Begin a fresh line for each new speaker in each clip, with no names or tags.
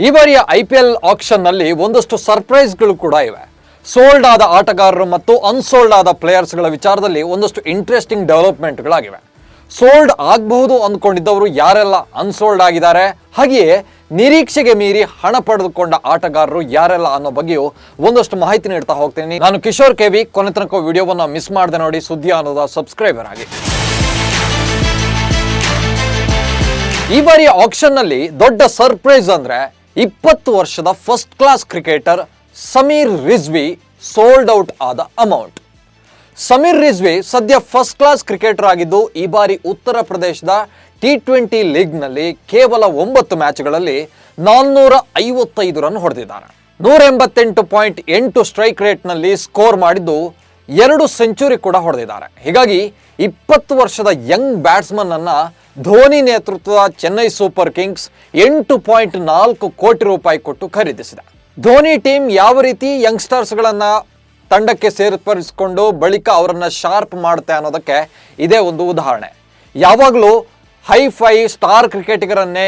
ಈ ಬಾರಿಯ IPL ಆಕ್ಷನ್ನಲ್ಲಿ ಒಂದಷ್ಟು ಸರ್ಪ್ರೈಸ್ಗಳು ಕೂಡ ಇವೆ. ಸೋಲ್ಡ್ ಆದ ಆಟಗಾರರು ಮತ್ತು ಅನ್ಸೋಲ್ಡ್ ಆದ ಪ್ಲೇಯರ್ಸ್ಗಳ ವಿಚಾರದಲ್ಲಿ ಒಂದಷ್ಟು ಇಂಟ್ರೆಸ್ಟಿಂಗ್ ಡೆವಲಪ್ಮೆಂಟ್ಗಳಾಗಿವೆ. ಸೋಲ್ಡ್ ಆಗಬಹುದು ಅಂದ್ಕೊಂಡಿದ್ದವರು ಯಾರೆಲ್ಲ ಅನ್ಸೋಲ್ಡ್ ಆಗಿದ್ದಾರೆ, ಹಾಗೆಯೇ ನಿರೀಕ್ಷೆಗೆ ಮೀರಿ ಹಣ ಪಡೆದುಕೊಂಡ ಆಟಗಾರರು ಯಾರೆಲ್ಲ ಅನ್ನೋ ಬಗ್ಗೆಯೂ ಒಂದಷ್ಟು ಮಾಹಿತಿ ನೀಡ್ತಾ ಹೋಗ್ತೀನಿ. ನಾನು ಕಿಶೋರ್ KV. ಕೊನೆ ತನಕ ವಿಡಿಯೋವನ್ನು ಮಿಸ್ ಮಾಡದೆ ನೋಡಿ, ಸುದ್ದಿ ಅನ್ನೋದ ಸಬ್ಸ್ಕ್ರೈಬರ್ ಆಗಿ. ಈ ಬಾರಿಯ ಆಕ್ಷನ್ನಲ್ಲಿ ದೊಡ್ಡ ಸರ್ಪ್ರೈಸ್ ಅಂದ್ರೆ 20 ವರ್ಷದ first class cricketer Sameer Rizvi sold out ಆದ ಅಮೌಂಟ್. ಸಮೀರ್ ರಿಜ್ವಿ ಸದ್ಯ ಫಸ್ಟ್ ಕ್ಲಾಸ್ ಕ್ರಿಕೆಟರ್ ಆಗಿದ್ದು, ಈ ಬಾರಿ ಉತ್ತರ ಪ್ರದೇಶದ T20 ಲೀಗ್ನಲ್ಲಿ ಕೇವಲ 9 ಮ್ಯಾಚ್ಗಳಲ್ಲಿ 455 ರನ್ ಹೊಡೆದಿದ್ದಾರೆ. 188.8 ಸ್ಟ್ರೈಕ್ ರೇಟ್ನಲ್ಲಿ ಸ್ಕೋರ್ ಮಾಡಿದ್ದು, 2 ಸೆಂಚುರಿ ಕೂಡ ಹೊಡೆದಿದ್ದಾರೆ. ಹೀಗಾಗಿ 20 ವರ್ಷದ ಯಂಗ್ ಬ್ಯಾಟ್ಸ್ಮನ್ ಅನ್ನ ಧೋನಿ ನೇತೃತ್ವದ ಚೆನ್ನೈ ಸೂಪರ್ ಕಿಂಗ್ಸ್ 8.4 ಕೋಟಿ ರೂಪಾಯಿ ಕೊಟ್ಟು ಖರೀದಿಸಿದೆ. ಧೋನಿ ಟೀಮ್ ಯಾವ ರೀತಿ ಯಂಗ್ಸ್ಟರ್ಸ್ಗಳನ್ನ ತಂಡಕ್ಕೆ ಸೇರ್ಪಡಿಸಿಕೊಂಡು ಬಳಿಕ ಅವರನ್ನ ಶಾರ್ಪ್ ಮಾಡುತ್ತೆ ಅನ್ನೋದಕ್ಕೆ ಇದೇ ಒಂದು ಉದಾಹರಣೆ. ಯಾವಾಗಲೂ ಹೈ-ಫೈ ಸ್ಟಾರ್ ಕ್ರಿಕೆಟಿಗರನ್ನೇ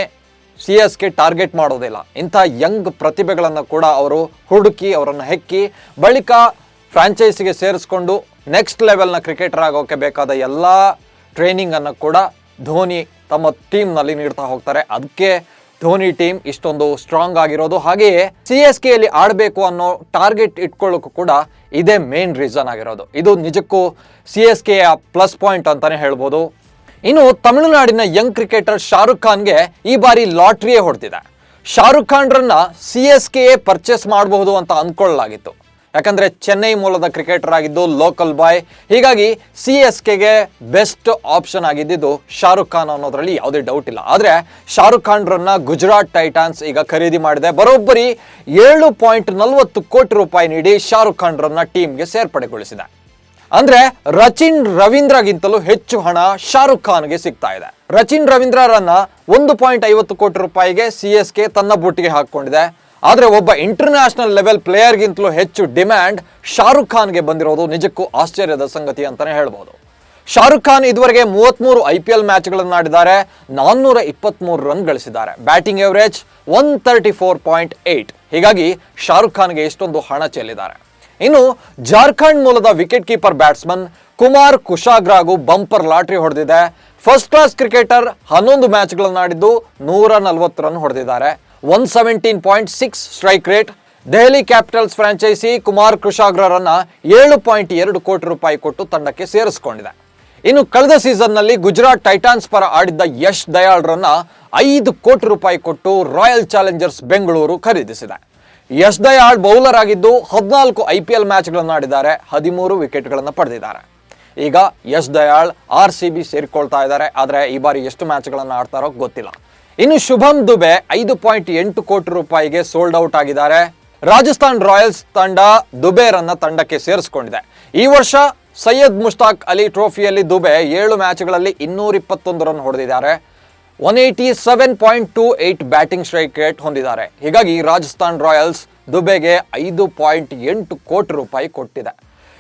CSK ಟಾರ್ಗೆಟ್ ಮಾಡೋದಿಲ್ಲ. ಇಂಥ ಯಂಗ್ ಪ್ರತಿಭೆಗಳನ್ನು ಕೂಡ ಅವರು ಹುಡುಕಿ ಅವರನ್ನು ಹೆಕ್ಕಿ ಬಳಿಕ ಫ್ರಾಂಚೈಸಿಗೆ ಸೇರಿಸ್ಕೊಂಡು ನೆಕ್ಸ್ಟ್ ಲೆವೆಲ್ನ ಕ್ರಿಕೆಟರ್ ಆಗೋಕೆ ಬೇಕಾದ ಎಲ್ಲ ಟ್ರೈನಿಂಗನ್ನು ಕೂಡ ಧೋನಿ ತಮ್ಮ ಟೀಮ್ನಲ್ಲಿ ನೀಡ್ತಾ ಹೋಗ್ತಾರೆ. ಅದಕ್ಕೆ ಧೋನಿ ಟೀಮ್ ಇಷ್ಟೊಂದು ಸ್ಟ್ರಾಂಗ್ ಆಗಿರೋದು. ಹಾಗೆಯೇ CSKಯಲ್ಲಿ ಆಡಬೇಕು ಅನ್ನೋ ಟಾರ್ಗೆಟ್ ಇಟ್ಕೊಳ್ಳೋಕ್ಕೂ ಕೂಡ ಇದೇ ಮೇನ್ ರೀಸನ್ ಆಗಿರೋದು. ಇದು ನಿಜಕ್ಕೂ CSKಯ ಪ್ಲಸ್ ಪಾಯಿಂಟ್ ಅಂತಾನೆ ಹೇಳ್ಬೋದು. ಇನ್ನು ತಮಿಳುನಾಡಿನ ಯಂಗ್ ಕ್ರಿಕೆಟರ್ ಶಾರುಖ್ ಖಾನ್ಗೆ ಈ ಬಾರಿ ಲಾಟ್ರಿಯೇ ಹೊಡೆದಿದೆ. ಶಾರುಖ್ ಖಾನ್ರನ್ನ CSKಯೇ ಪರ್ಚೇಸ್ ಮಾಡಬಹುದು ಅಂತ ಅಂದ್ಕೊಳ್ಳಲಾಗಿತ್ತು. ಯಾಕಂದ್ರೆ ಚೆನ್ನೈ ಮೂಲದ ಕ್ರಿಕೆಟರ್ ಆಗಿದ್ದು, ಲೋಕಲ್ ಬಾಯ್. ಹೀಗಾಗಿ CSKಗೆ ಬೆಸ್ಟ್ ಆಪ್ಷನ್ ಆಗಿದ್ದು ಶಾರುಖ್ ಖಾನ್ ಅನ್ನೋದ್ರಲ್ಲಿ ಯಾವುದೇ ಡೌಟ್ ಇಲ್ಲ. ಆದರೆ ಶಾರುಖ್ ಖಾನ್ರನ್ನ ಗುಜರಾತ್ ಟೈಟಾನ್ಸ್ ಈಗ ಖರೀದಿ ಮಾಡಿದೆ. ಬರೋಬ್ಬರಿ 7.40 ಕೋಟಿ ರೂಪಾಯಿ ನೀಡಿ ಶಾರುಖ್ ಖಾನ್ರನ್ನ ಟೀಮ್ಗೆ ಸೇರ್ಪಡೆಗೊಳಿಸಿದೆ. ಅಂದ್ರೆ ರಚಿನ್ ರವೀಂದ್ರಗಿಂತಲೂ ಹೆಚ್ಚು ಹಣ ಶಾರುಖ್ ಖಾನ್ಗೆ ಸಿಗ್ತಾ ಇದೆ. ರಚಿನ್ ರವೀಂದ್ರರನ್ನ 1.50 ಕೋಟಿ ರೂಪಾಯಿಗೆ CSK ತನ್ನ ಬುಟ್ಟಿಗೆ ಹಾಕೊಂಡಿದೆ. ಆದರೆ ಒಬ್ಬ ಇಂಟರ್ನ್ಯಾಷನಲ್ ಲೆವೆಲ್ ಪ್ಲೇಯರ್ಗಿಂತಲೂ ಹೆಚ್ಚು ಡಿಮ್ಯಾಂಡ್ ಶಾರುಖ್ ಖಾನ್ಗೆ ಬಂದಿರೋದು ನಿಜಕ್ಕೂ ಆಶ್ಚರ್ಯದ ಸಂಗತಿ ಅಂತಾನೆ ಹೇಳ್ಬೋದು. ಶಾರುಖ್ ಖಾನ್ ಇದುವರೆಗೆ 33 IPL ಮ್ಯಾಚ್ಗಳನ್ನು ಆಡಿದ್ದಾರೆ, 423 ರನ್ ಗಳಿಸಿದ್ದಾರೆ. Batting average 134.8. ಹೀಗಾಗಿ ಶಾರುಖ್ ಖಾನ್ಗೆ ಎಷ್ಟೊಂದು ಹಣ ಚೆಲ್ಲಿದ್ದಾರೆ. ಇನ್ನು ಜಾರ್ಖಂಡ್ ಮೂಲದ ವಿಕೆಟ್ ಕೀಪರ್ ಬ್ಯಾಟ್ಸ್ಮನ್ ಕುಮಾರ್ ಕುಶಾಗ್ರಾಗೂ ಬಂಪರ್ ಲಾಟ್ರಿ ಹೊಡೆದಿದೆ. ಫಸ್ಟ್ ಕ್ಲಾಸ್ ಕ್ರಿಕೆಟರ್ 11 ಮ್ಯಾಚ್ಗಳನ್ನು ಆಡಿದ್ದು 140 ರನ್ ಹೊಡೆದಿದ್ದಾರೆ. 117.6 strike rate. Delhi Capitals franchise Kumar ಕುಶಾಗ್ರರನ್ನ 7.2 ಕೋಟಿ ರೂಪಾಯಿ ಕೊಟ್ಟು ತಂಡಕ್ಕೆ ಸೇರಿಸಿಕೊಂಡಿದೆ. ಇನ್ನು ಕಳೆದ ಸೀಸನ್ನಲ್ಲಿ ಗುಜರಾತ್ ಟೈಟಾನ್ಸ್ ಪರ ಆಡಿದ್ದ ಯಶ್ ದಯಾಳ್ರನ್ನ 5 ಕೋಟಿ ರೂಪಾಯಿ ಕೊಟ್ಟು ರಾಯಲ್ ಚಾಲೆಂಜರ್ಸ್ ಬೆಂಗಳೂರು ಖರೀದಿಸಿದೆ. ಯಶ್ ದಯಾಳ್ ಬೌಲರ್ ಆಗಿದ್ದು 14 IPL ಮ್ಯಾಚ್ಗಳನ್ನು ಆಡಿದ್ದಾರೆ, 13 ವಿಕೆಟ್ಗಳನ್ನು ಪಡೆದಿದ್ದಾರೆ. ಈಗ ಯಶ್ ದಯಾಳ್ RCB ಸೇರಿಕೊಳ್ತಾ ಇದ್ದಾರೆ. ಆದರೆ ಈ ಬಾರಿ ಎಷ್ಟು ಮ್ಯಾಚ್ಗಳನ್ನು ಆಡ್ತಾರೋ ಗೊತ್ತಿಲ್ಲ. ಇನ್ನು ಶುಭಮ್ ದುಬೆ 5.8 ಕೋಟಿ ರೂಪಾಯಿಗೆ ಸೋಲ್ಡ್ ಔಟ್ ಆಗಿದ್ದಾರೆ. ರಾಜಸ್ಥಾನ್ ರಾಯಲ್ಸ್ ತಂಡ ದುಬೇರನ್ನ ತಂಡಕ್ಕೆ ಸೇರಿಸಿಕೊಂಡಿದೆ. ಈ ವರ್ಷ ಸೈಯದ್ ಮುಷ್ತಾಕ್ ಅಲಿ ಟ್ರೋಫಿಯಲ್ಲಿ ದುಬೆ 7 ಮ್ಯಾಚ್ಗಳಲ್ಲಿ 221 ರನ್ ಹೊಡೆದಿದ್ದಾರೆ. 187.28 ಬ್ಯಾಟಿಂಗ್ ಸ್ಟ್ರೈಕ್ ರೇಟ್ ಹೊಂದಿದ್ದಾರೆ. ಹೀಗಾಗಿ ರಾಜಸ್ಥಾನ್ ರಾಯಲ್ಸ್ ದುಬೆಗೆ 5.8 ಕೋಟಿ ರೂಪಾಯಿ ಕೊಟ್ಟಿದೆ.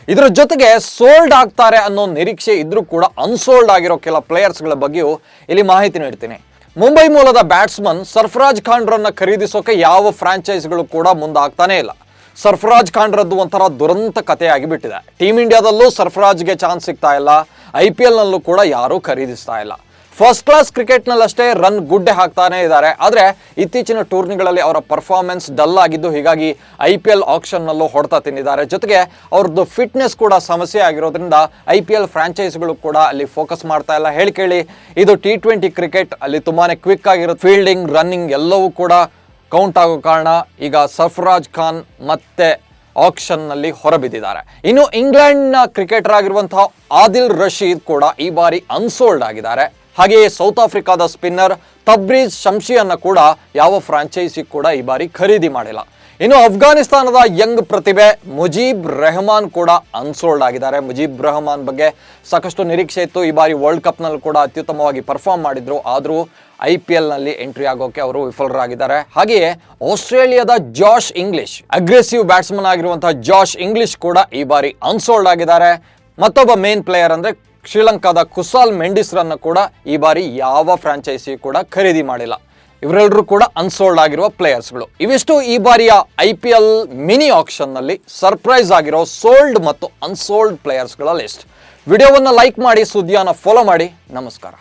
ಇದರ ಜೊತೆಗೆ ಸೋಲ್ಡ್ ಆಗ್ತಾರೆ ಅನ್ನೋ ನಿರೀಕ್ಷೆ ಇದ್ರೂ ಕೂಡ ಅನ್ಸೋಲ್ಡ್ ಆಗಿರೋ ಕೆಲ ಪ್ಲೇಯರ್ಸ್ಗಳ ಬಗ್ಗೆಯೂ ಇಲ್ಲಿ ಮಾಹಿತಿ ನೀಡ್ತೀನಿ. ಮುಂಬೈ ಮೂಲದ ಬ್ಯಾಟ್ಸ್ಮನ್ ಸರ್ಫರಾಜ್ ಖಾನ್ರನ್ನ ಖರೀದಿಸೋಕೆ ಯಾವ ಫ್ರಾಂಚೈಸ್ಗಳು ಕೂಡ ಮುಂದಾಗ್ತಾನೆ ಇಲ್ಲ. ಸರ್ಫರಾಜ್ ಖಾನ್ರದ್ದು ಒಂಥರ ದುರಂತ ಕಥೆಯಾಗಿ ಬಿಟ್ಟಿದೆ. ಟೀಮ್ ಇಂಡಿಯಾದಲ್ಲೂ ಸರ್ಫರಾಜ್ಗೆ ಚಾನ್ಸ್ ಸಿಗ್ತಾ ಇಲ್ಲ, IPLನಲ್ಲೂ ಕೂಡ ಯಾರೂ ಖರೀದಿಸ್ತಾ ಇಲ್ಲ. ಫಸ್ಟ್ ಕ್ಲಾಸ್ ಕ್ರಿಕೆಟ್ನಲ್ಲಷ್ಟೇ ರನ್ ಗುಡ್ಡೆ ಹಾಕ್ತಾನೆ ಇದ್ದಾರೆ. ಆದರೆ ಇತ್ತೀಚಿನ ಟೂರ್ನಿಗಳಲ್ಲಿ ಅವರ ಪರ್ಫಾರ್ಮೆನ್ಸ್ ಡಲ್ ಆಗಿದ್ದು, ಹೀಗಾಗಿ IPL ಆಕ್ಷನ್ನಲ್ಲೂ ಹೊಡೆತ ತಿಂದಿದ್ದಾರೆ. ಜೊತೆಗೆ ಅವ್ರದ್ದು ಫಿಟ್ನೆಸ್ ಕೂಡ ಸಮಸ್ಯೆ ಆಗಿರೋದ್ರಿಂದ IPL ಫ್ರಾಂಚೈಸ್ಗಳು ಕೂಡ ಅಲ್ಲಿ ಫೋಕಸ್ ಮಾಡ್ತಾ ಇಲ್ಲ. ಕೇಳಿ ಇದು T20 ಕ್ರಿಕೆಟ್, ಅಲ್ಲಿ ತುಂಬಾನೇ ಕ್ವಿಕ್ ಆಗಿರೋ ಫೀಲ್ಡಿಂಗ್, ರನ್ನಿಂಗ್ ಎಲ್ಲವೂ ಕೂಡ ಕೌಂಟ್ ಆಗೋ ಕಾರಣ ಈಗ ಸರ್ಫರಾಜ್ ಖಾನ್ ಮತ್ತೆ ಆಕ್ಷನ್ನಲ್ಲಿ ಹೊರಬಿದ್ದಿದ್ದಾರೆ. ಇನ್ನು ಇಂಗ್ಲೆಂಡ್ನ ಕ್ರಿಕೆಟರ್ ಆಗಿರುವಂತಹ ಆದಿಲ್ ರಶೀದ್ ಕೂಡ ಈ ಬಾರಿ ಅನ್ಸೋಲ್ಡ್ ಆಗಿದ್ದಾರೆ. ಹಾಗೆಯೇ ಸೌತ್ ಆಫ್ರಿಕಾದ ಸ್ಪಿನ್ನರ್ ತಬ್ರೀಜ್ ಶಮ್ಶಿಯನ್ನ ಕೂಡ ಯಾವ ಫ್ರಾಂಚೈಸಿ ಕೂಡ ಈ ಬಾರಿ ಖರೀದಿ ಮಾಡಿಲ್ಲ. ಇನ್ನು ಅಫ್ಘಾನಿಸ್ತಾನದ ಯಂಗ್ ಪ್ರತಿಭೆ ಮುಜೀಬ್ ರೆಹಮಾನ್ ಕೂಡ ಅನ್ಸೋಲ್ಡ್ ಆಗಿದ್ದಾರೆ. ಮುಜೀಬ್ ರೆಹಮಾನ್ ಬಗ್ಗೆ ಸಾಕಷ್ಟು ನಿರೀಕ್ಷೆ ಇತ್ತು. ಈ ಬಾರಿ ವರ್ಲ್ಡ್ ಕಪ್ನಲ್ಲಿ ಕೂಡ ಅತ್ಯುತ್ತಮವಾಗಿ ಪರ್ಫಾರ್ಮ್ ಮಾಡಿದ್ರು. ಆದರೂ IPLನಲ್ಲಿ ಎಂಟ್ರಿ ಆಗೋಕೆ ಅವರು ವಿಫಲರಾಗಿದ್ದಾರೆ. ಹಾಗೆಯೇ ಆಸ್ಟ್ರೇಲಿಯಾದ ಜಾಶ್ ಇಂಗ್ಲಿಷ್, ಅಗ್ರೆಸಿವ್ ಬ್ಯಾಟ್ಸ್ಮನ್ ಆಗಿರುವಂತಹ ಜಾಶ್ ಇಂಗ್ಲಿಷ್ ಕೂಡ ಈ ಬಾರಿ ಅನ್ಸೋಲ್ಡ್ ಆಗಿದ್ದಾರೆ. ಮತ್ತೊಬ್ಬ ಮೇನ್ ಪ್ಲೇಯರ್ ಅಂದ್ರೆ ಶ್ರೀಲಂಕಾದ ಕುಸಾಲ್ ಮೆಂಡಿಸ್ರನ್ನು ಕೂಡ ಈ ಬಾರಿ ಯಾವ ಫ್ರಾಂಚೈಸಿ ಕೂಡ ಖರೀದಿ ಮಾಡಿಲ್ಲ. ಇವರೆಲ್ಲರೂ ಕೂಡ ಅನ್ಸೋಲ್ಡ್ ಆಗಿರುವ ಪ್ಲೇಯರ್ಸ್ಗಳು. ಇವಿಷ್ಟು ಈ ಬಾರಿಯ IPL ಮಿನಿ ಆಕ್ಷನ್ನಲ್ಲಿ ಸರ್ಪ್ರೈಸ್ ಆಗಿರೋ ಸೋಲ್ಡ್ ಮತ್ತು ಅನ್ಸೋಲ್ಡ್ ಪ್ಲೇಯರ್ಸ್ಗಳ ಲಿಸ್ಟ್. ವಿಡಿಯೋವನ್ನು ಲೈಕ್ ಮಾಡಿ, ಸುದ್ದಿಯನ್ನು ಫಾಲೋ ಮಾಡಿ. ನಮಸ್ಕಾರ.